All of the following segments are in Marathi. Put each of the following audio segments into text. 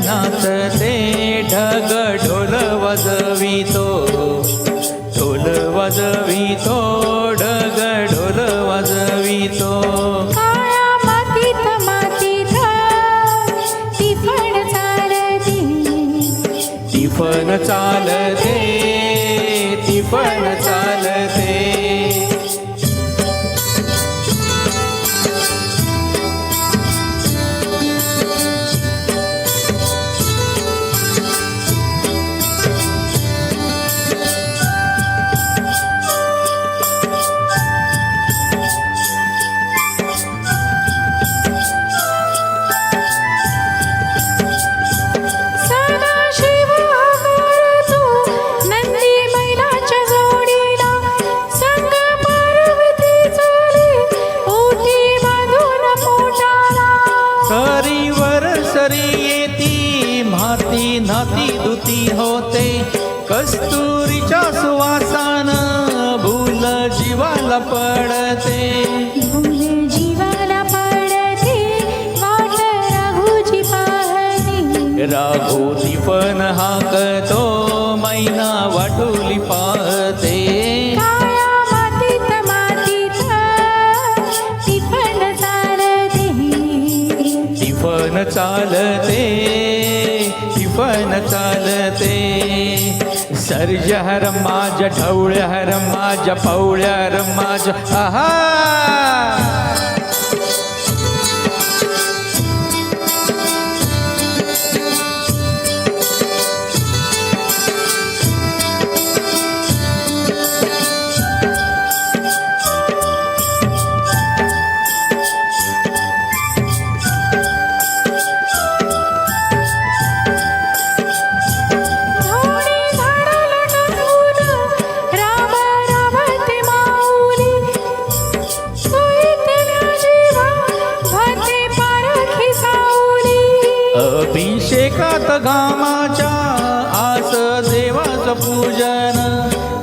नाचते ढग ढोल वाजवितो ढोल वाजवितो ढग ढोल वाजवितो काळ्या मातीत मातीत तिफण चालते तिफन चालते तिफन चालते नाती दुती होते कस्तुरीच्या सुवासान भूल जीवाला पडते भूल जीवाला पडते वाट राघूची पाहते राघू तिफन हाकतो मैना वाटुली पाहते काळ्या मातीत मातीत तिफण चालते तिफन चालते तिफन चालते सर्ज हर माझ्या ढवळ्या हर माझ्या पवळ्या हर माझ्या आहा अभिषेकात घामाच्या आस देवाचं पूजन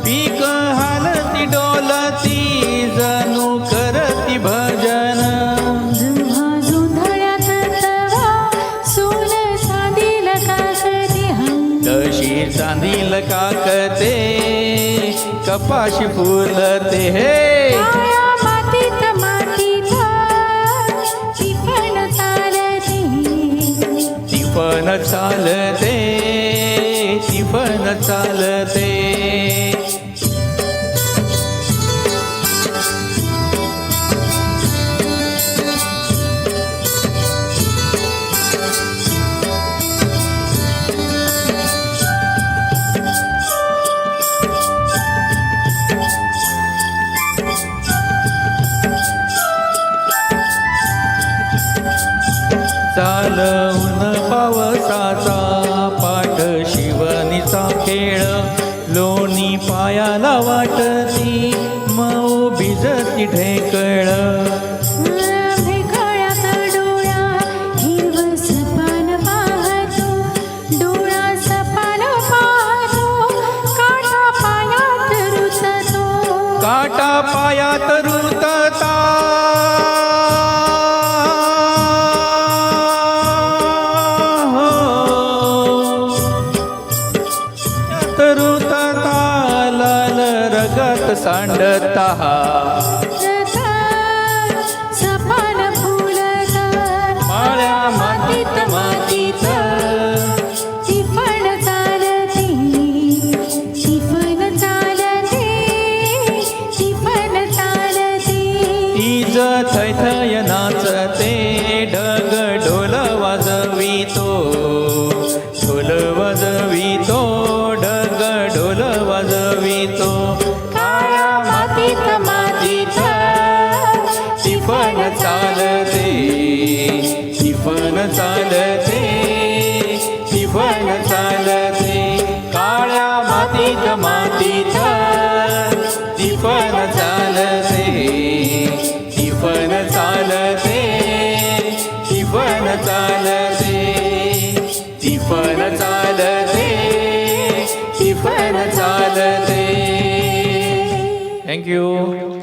पीक हालती डोलती जणू करती भजन जुहा जुंधळ्यात तवा सोन चांदील काकते तशी चांदील काकते कपाशी फुलते हे काळ्या मातीत मातीत तिफण चालते तिफन चालते तिफन चालते चालवून पावसाचा पाठ शिवणीचा खेळ लोणी पायाला वाटती मऊ भिजती ढेकळ भेकळ्यात डोळा हिरव सपान पाहतो डोळा सपान पाहतो काटा पायात रुततो काटा पायात रुतता सांडता सपान फुलत माळ्या मातीत मातीत तिफण चालते तिफण चालते तिफण चालते तीज थैथय नाचते ढग ढोल वाजवितो ढोल वाजवितो ढग ढोल वाजवितो मातीत तिफन चालते तिफन चालते तिफन चालते काळ्या मातीत मातीत तिफन चालते तिफन चालते तिफन चालते तिफन चालते तिफन चालते. Thank you.